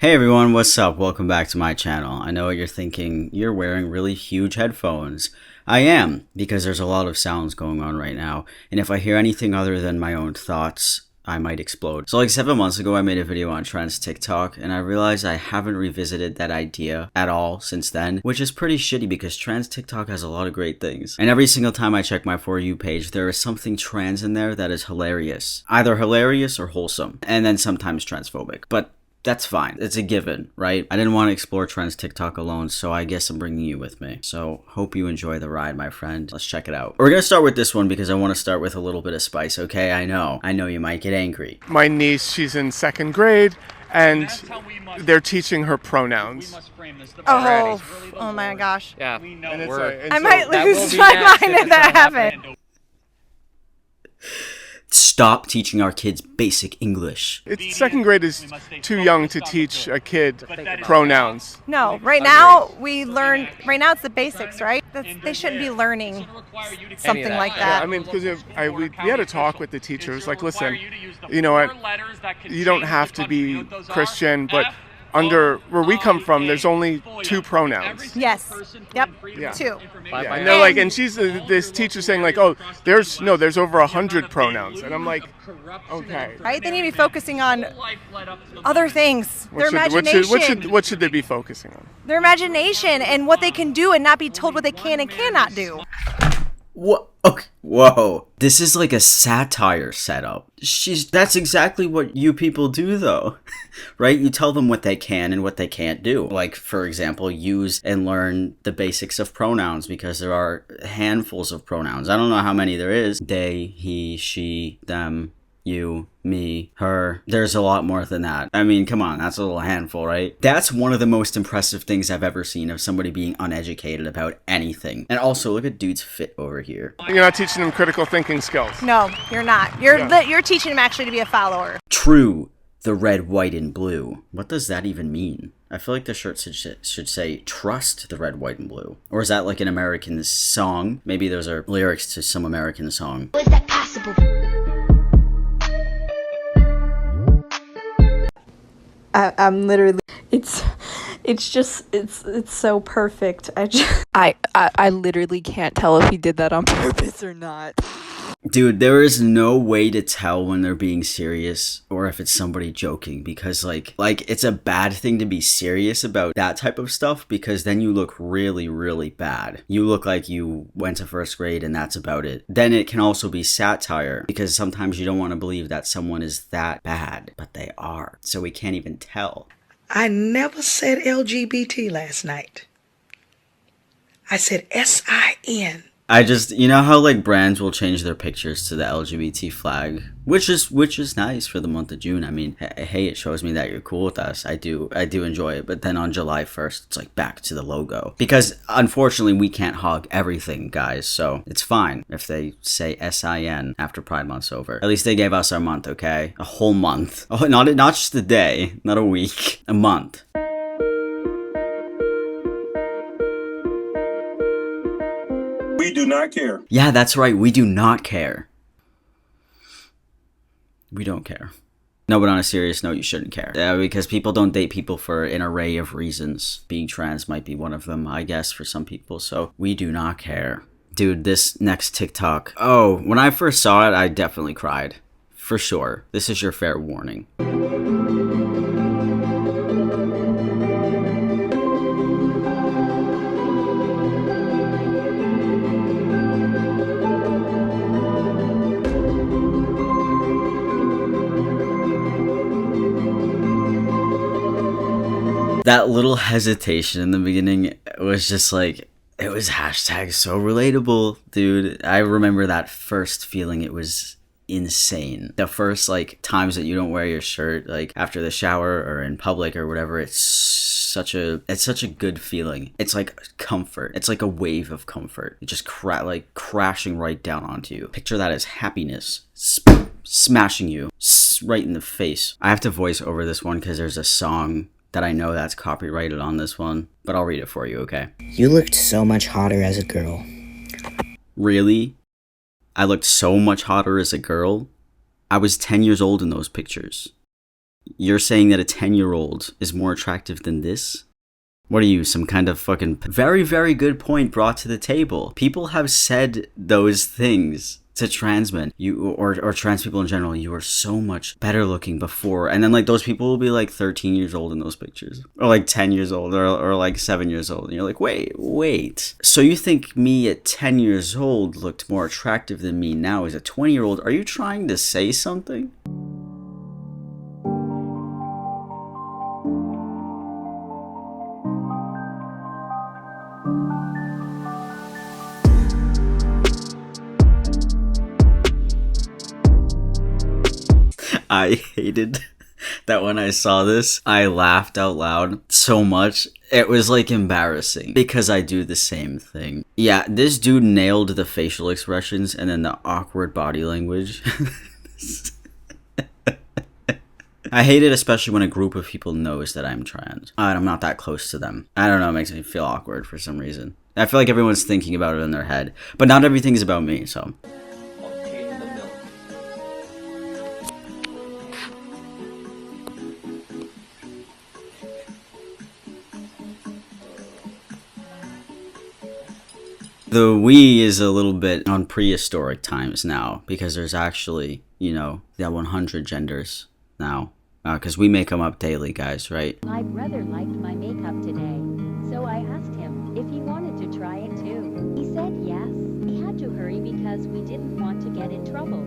Hey everyone, what's up? Welcome back to my channel. I know what you're thinking. You're wearing really huge headphones. I am, because there's a lot of sounds going on right now, and if I hear anything other than my own thoughts, I might explode. So like 7 months ago, I made a video on Trans Tik Tok, and I realized I haven't revisited that idea at all since then, which is pretty shitty because Trans Tik Tok has a lot of great things. And every single time I check my For You page, there is something trans in there that is hilarious. Either hilarious or wholesome, and then sometimes transphobic. But that's fine. It's a given, right? I didn't want to explore Trans Tik Tok alone, so I guess I'm bringing you with me. So hope you enjoy the ride, my friend. Let's check it out. We're gonna start with this one because I want to start with a little bit of spice, okay? I know you might get angry. My niece, she's in 2nd grade, and they're teaching her pronouns. Oh my gosh. Yeah. I might lose my mind if that happened. Stop teaching our kids basic English. 2nd grade is too young to teach a kid pronouns. No, right now it's the basics, right? They shouldn't be learning something like Yeah, that. I mean, because we had a talk with the teachers, like, listen, you know what, you don't have to be Christian, but under where we come from, there's only 2 pronouns. Yes. Yep. Yeah. 2. Yeah, and they're like, and she's this teacher saying like, oh, there's over 100 pronouns, and I'm like, okay, Right? They need to be focusing on other things. Their imagination. What should they be focusing on? Their imagination and what they can do and not be told what they can and cannot do. What? Okay. Whoa. This is like a satire setup. That's exactly what you people do though. Right? You tell them what they can and what they can't do. Like, for example, use and learn the basics of pronouns because there are handfuls of pronouns. I don't know how many there is. They, he, she, them, you, me, her. There's a lot more than that. I mean, come on, that's a little handful, right? That's one of the most impressive things I've ever seen of somebody being uneducated about anything. And also, look at dude's fit over here. You're not teaching them critical thinking skills. No, you're not. You're teaching them actually to be a follower. True, the red, white, and blue. What does that even mean? I feel like the shirt should say, trust the red, white, and blue. Or is that like an American song? Maybe those are lyrics to some American song. Is that possible? I'm literally, it's so perfect. I literally can't tell if he did that on purpose or not. Dude, there is no way to tell when they're being serious or if it's somebody joking because like it's a bad thing to be serious about that type of stuff because then you look really, really bad. You look like you went to 1st grade and that's about it. Then it can also be satire because sometimes you don't want to believe that someone is that bad, but they are. So we can't even tell. I never said LGBT last night. I said SIN. I just, you know how like brands will change their pictures to the LGBT flag, which is nice for the month of June. I mean, hey, it shows me that you're cool with us. I do enjoy it. But then on July 1st, it's like back to the logo because unfortunately we can't hog everything, guys. So it's fine if they say SIN after Pride Month's over. At least they gave us our month, okay? A whole month. Oh, not just a day, not a week, a month. We do not care. Yeah, that's right. We do not care. We don't care. No, but on a serious note, you shouldn't care. Because people don't date people for an array of reasons. Being trans might be one of them, I guess, for some people. So we do not care. Dude, this next TikTok. Oh, when I first saw it, I definitely cried. For sure. This is your fair warning. That little hesitation in the beginning was just like, it was hashtag so relatable, dude. I remember that first feeling. It was insane. The first like times that you don't wear your shirt, like after the shower or in public or whatever, it's such a good feeling. It's like comfort. It's like a wave of comfort. It just crashing right down onto you. Picture that as happiness smashing you right in the face. I have to voice over this one because there's a song that I know that's copyrighted on this one, but I'll read it for you, okay? You looked so much hotter as a girl. Really? I looked so much hotter as a girl? I was 10 years old in those pictures. You're saying that a 10-year-old is more attractive than this? What are you, some kind of fucking... Very, very good point brought to the table. People have said those things to trans men, or trans people in general. You were so much better looking before, and then like those people will be like 13 years old in those pictures, or like 10 years old, or like 7 years old, and you're like, wait. So you think me at 10 years old looked more attractive than me now as a 20-year-old? Are you trying to say something? I hated that when I saw this, I laughed out loud so much. It was like embarrassing because I do the same thing. Yeah, this dude nailed the facial expressions and then the awkward body language. I hate it, especially when a group of people knows that I'm trans. And I'm not that close to them. I don't know, it makes me feel awkward for some reason. I feel like everyone's thinking about it in their head, but not everything's about me, so... The we is a little bit on prehistoric times now, because there's actually, you know, the 100 genders now. Because we make them up daily, guys, right? My brother liked my makeup today, so I asked him if he wanted to try it too. He said yes. He had to hurry because we didn't want to get in trouble.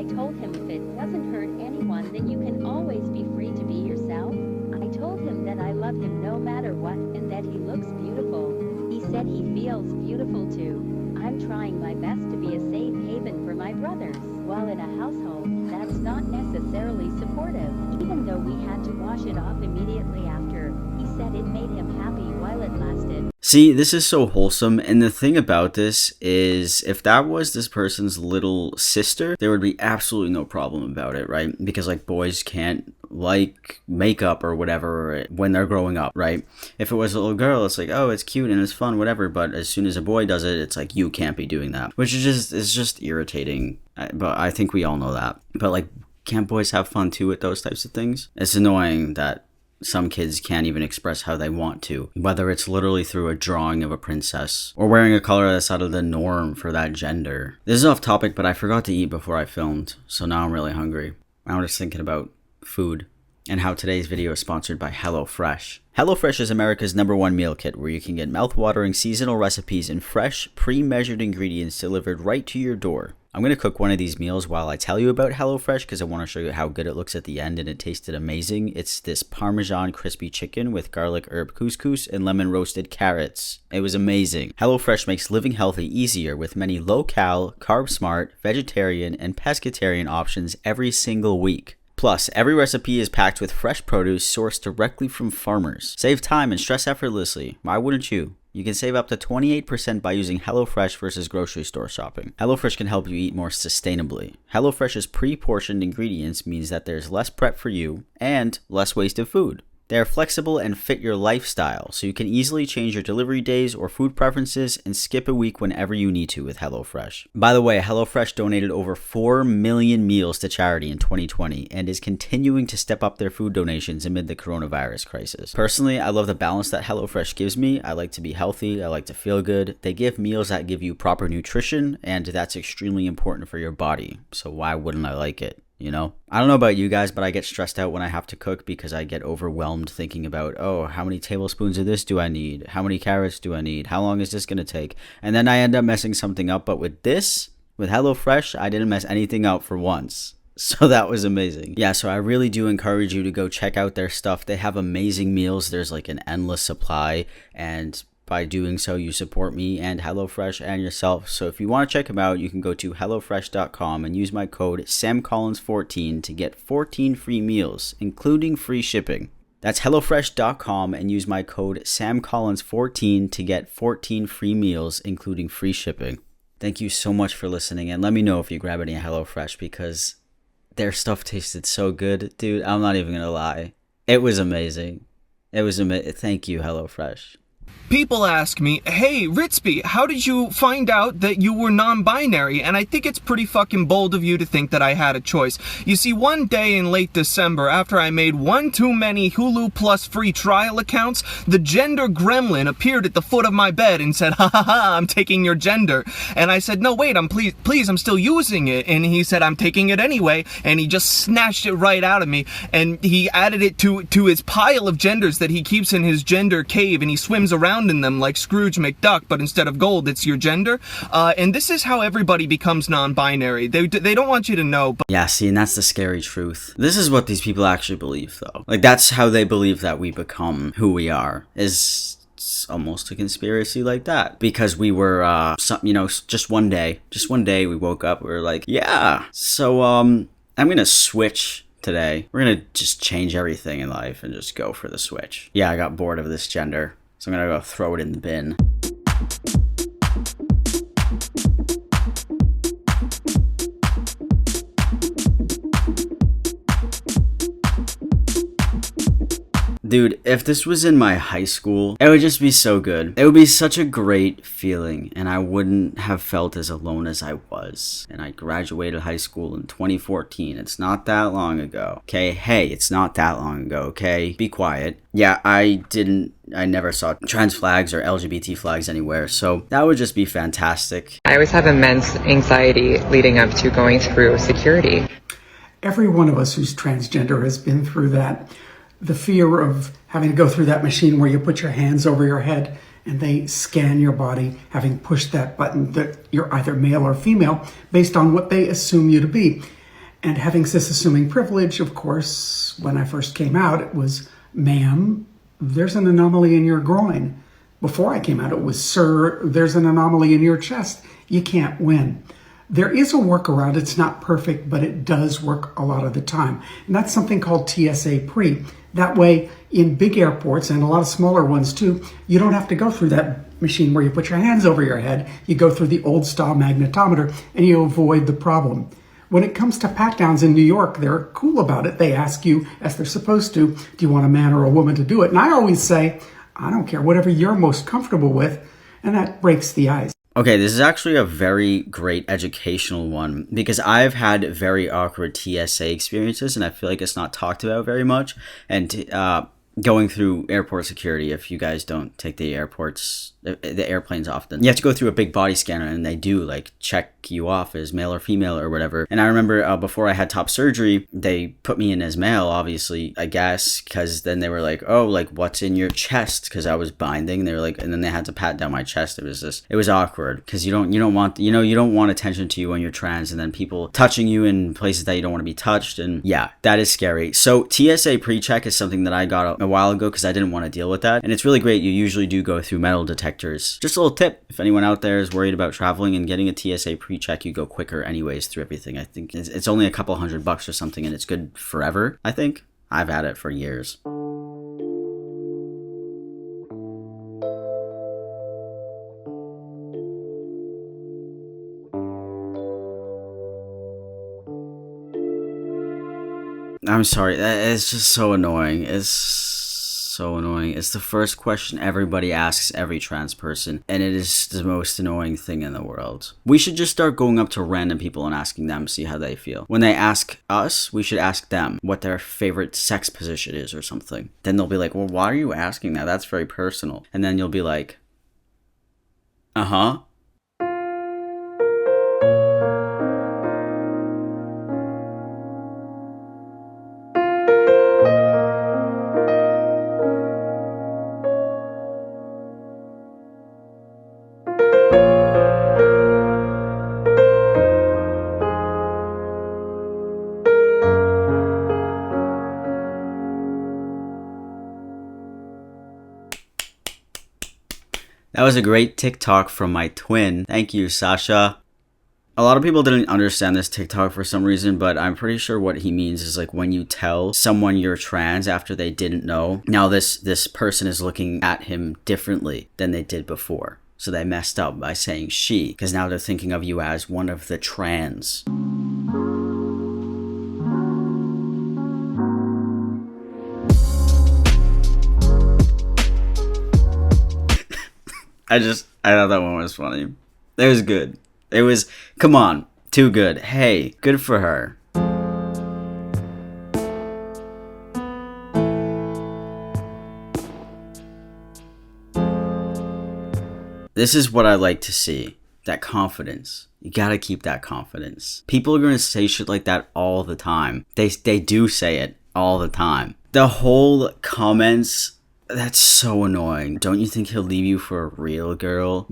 I told him if it doesn't hurt anyone, then you can always be free to be yourself. I told him that I love him no matter what and that he looks beautiful. He said he feels beautiful too. I'm trying my best to be a safe haven for my brothers. While in a household that's not necessarily supportive, even though we had to wash it off immediately after, he said it made him happy while it lasted. See, this is so wholesome, and the thing about this is, if that was this person's little sister, there would be absolutely no problem about it, right? Because, like, boys can't like makeup or whatever when they're growing up, right? If it was a little girl, it's like, oh, it's cute and it's fun, whatever, but as soon as a boy does it, it's like, you can't be doing that, which is just irritating, but I think we all know that. But, like, can't boys have fun too with those types of things? It's annoying that some kids can't even express how they want to, whether it's literally through a drawing of a princess or wearing a color that's out of the norm for that gender. This is off topic, but I forgot to eat before I filmed, so now I'm really hungry. I'm just thinking about food and how today's video is sponsored by HelloFresh. HelloFresh is America's #1 meal kit where you can get mouth-watering seasonal recipes and fresh, pre-measured ingredients delivered right to your door. I'm going to cook one of these meals while I tell you about HelloFresh because I want to show you how good it looks at the end, and it tasted amazing. It's this Parmesan crispy chicken with garlic herb couscous and lemon roasted carrots. It was amazing. HelloFresh makes living healthy easier with many low-cal, carb-smart, vegetarian, and pescatarian options every single week. Plus, every recipe is packed with fresh produce sourced directly from farmers. Save time and stress effortlessly. Why wouldn't you? You can save up to 28% by using HelloFresh versus grocery store shopping. HelloFresh can help you eat more sustainably. HelloFresh's pre-portioned ingredients means that there's less prep for you and less wasted food. They are flexible and fit your lifestyle, so you can easily change your delivery days or food preferences and skip a week whenever you need to with HelloFresh. By the way, HelloFresh donated over 4 million meals to charity in 2020 and is continuing to step up their food donations amid the coronavirus crisis. Personally, I love the balance that HelloFresh gives me. I like to be healthy, I like to feel good. They give meals that give you proper nutrition, and that's extremely important for your body, so why wouldn't I like it? You know, I don't know about you guys, but I get stressed out when I have to cook because I get overwhelmed thinking about, oh, how many tablespoons of this do I need? How many carrots do I need? How long is this going to take? And then I end up messing something up. But with this, with HelloFresh, I didn't mess anything up for once. So that was amazing. Yeah, so I really do encourage you to go check out their stuff. They have amazing meals. There's like an endless supply, and by doing so, you support me and HelloFresh and yourself. So if you want to check them out, you can go to HelloFresh.com and use my code samcollins14 to get 14 free meals, including free shipping. That's HelloFresh.com and use my code samcollins14 to get 14 free meals, including free shipping. Thank you so much for listening, and let me know if you grab any HelloFresh because their stuff tasted so good. Dude, I'm not even going to lie. It was amazing. It was amazing. Thank you, HelloFresh. People ask me, hey, Ritzby, how did you find out that you were non-binary? And I think it's pretty fucking bold of you to think that I had a choice. You see, one day in late December, after I made one too many Hulu Plus free trial accounts, the gender gremlin appeared at the foot of my bed and said, ha ha ha, I'm taking your gender. And I said, no, wait, please, I'm still using it. And he said, I'm taking it anyway. And he just snatched it right out of me. And he added it to his pile of genders that he keeps in his gender cave, and he swims around in them like Scrooge McDuck, but instead of gold, it's your gender. And this is how everybody becomes non-binary. They don't want you to know. But yeah, see, and that's the scary truth. This is what these people actually believe, though. Like, that's how they believe that we become who we are, is almost a conspiracy like that. Because we were, just one day we woke up, we were like, yeah, so, I'm gonna switch today. We're gonna just change everything in life and just go for the switch. Yeah, I got bored of this gender, so I'm gonna go throw it in the bin. Dude, if this was in my high school, it would just be so good. It would be such a great feeling, and I wouldn't have felt as alone as I was. And I graduated high school in 2014. It's not that long ago. Okay, hey, it's not that long ago, okay? Be quiet. Yeah, I never saw trans flags or LGBT flags anywhere, so that would just be fantastic. I always have immense anxiety leading up to going through security. Every one of us who's transgender has been through that. The fear of having to go through that machine where you put your hands over your head and they scan your body, having pushed that button that you're either male or female based on what they assume you to be. And having cis-assuming privilege, of course, when I first came out, it was, ma'am, there's an anomaly in your groin. Before I came out, it was, sir, there's an anomaly in your chest. You can't win. There is a workaround. It's not perfect, but it does work a lot of the time. And that's something called TSA Pre. That way, in big airports and a lot of smaller ones too, you don't have to go through that machine where you put your hands over your head. You go through the old style magnetometer and you avoid the problem. When it comes to pat downs in New York, they're cool about it. They ask you, as they're supposed to, do you want a man or a woman to do it? And I always say, I don't care, whatever you're most comfortable with. And that breaks the ice. Okay, this is actually a very great educational one because I've had very awkward TSA experiences and I feel like it's not talked about very much. And going through airport security, if you guys don't take the airplanes often, you have to go through a big body scanner and they do like check you off as male or female or whatever. And I remember before I had top surgery, they put me in as male, obviously, I guess, because then they were like, oh, like what's in your chest? Because I was binding. They were like, and then they had to pat down my chest. It was awkward because you don't want attention to you when you're trans, and then people touching you in places that you don't want to be touched. And yeah, that is scary. So TSA pre-check is something that I got a while ago because I didn't want to deal with that. And it's really great. You usually do go through metal detectors. Just a little tip. If anyone out there is worried about traveling and getting a TSA pre-check, you go quicker anyways through everything. I think it's only a couple $100 or something, and it's good forever, I think. I've had it for years. I'm sorry, it's just so annoying. It's so annoying. It's the first question everybody asks every trans person, and it is the most annoying thing in the world. We should just start going up to random people and asking them, see how they feel. When they ask us, we should ask them what their favorite sex position is or something. Then they'll be like, well, why are you asking that? That's very personal. And then you'll be like, uh-huh. That was a great TikTok from my twin. Thank you, Sasha. A lot of people didn't understand this TikTok for some reason, but I'm pretty sure what he means is like when you tell someone you're trans after they didn't know, now this person is looking at him differently than they did before. So they messed up by saying she, because now they're thinking of you as one of the trans. I thought that one was funny. It was good. It was, come on, too good. Hey, good for her. This is what I like to see. That confidence. You gotta keep that confidence. People are gonna say shit like that all the time. They do say it all the time. The whole comments, that's so annoying. Don't you think he'll leave you for a real girl?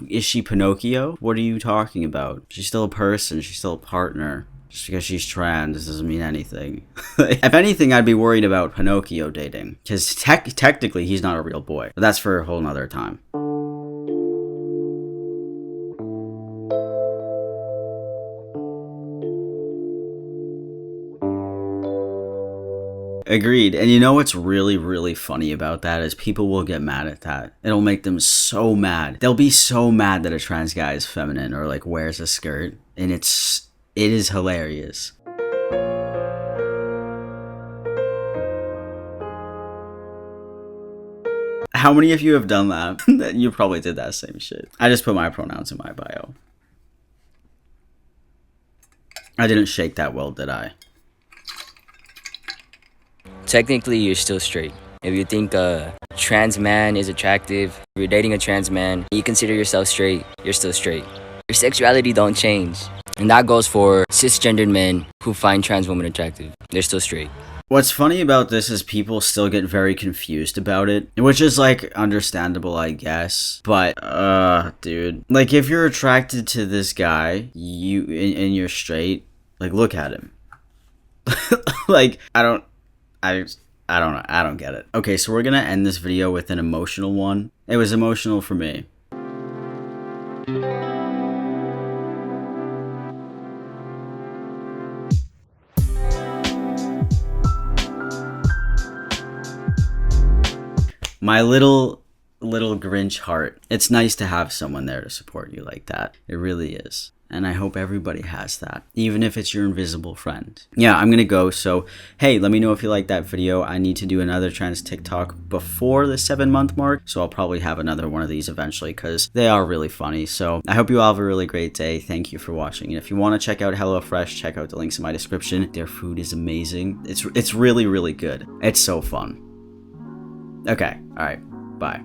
Is she Pinocchio? What are you talking about? She's still a person. She's still a partner. Just because she's trans doesn't mean anything. If anything, I'd be worried about Pinocchio dating. Because technically, he's not a real boy. But that's for a whole nother time. Agreed. And you know what's really, really funny about that is people will get mad at that. It'll make them so mad. They'll be so mad that a trans guy is feminine or like wears a skirt. And it is hilarious. How many of you have done that? You probably did that same shit. I just put my pronouns in my bio. I didn't shake that well, did I? Technically, you're still straight. If you think a trans man is attractive, if you're dating a trans man, you consider yourself straight, you're still straight. Your sexuality don't change. And that goes for cisgendered men who find trans women attractive. They're still straight. What's funny about this is people still get very confused about it, which is like understandable, I guess. But dude, like if you're attracted to this guy, and you're straight, like look at him. Like I don't know. I don't get it. Okay, so we're gonna end this video with an emotional one. It was emotional for me. My little Grinch heart. It's nice to have someone there to support you like that. It really is. And I hope everybody has that, even if it's your invisible friend. Yeah, I'm gonna go. So, hey, let me know if you like that video. I need to do another Trans Tik Tok before the 7-month mark. So I'll probably have another one of these eventually because they are really funny. So I hope you all have a really great day. Thank you for watching. And if you want to check out HelloFresh, check out the links in my description. Their food is amazing. It's really, really good. It's so fun. Okay, all right, bye.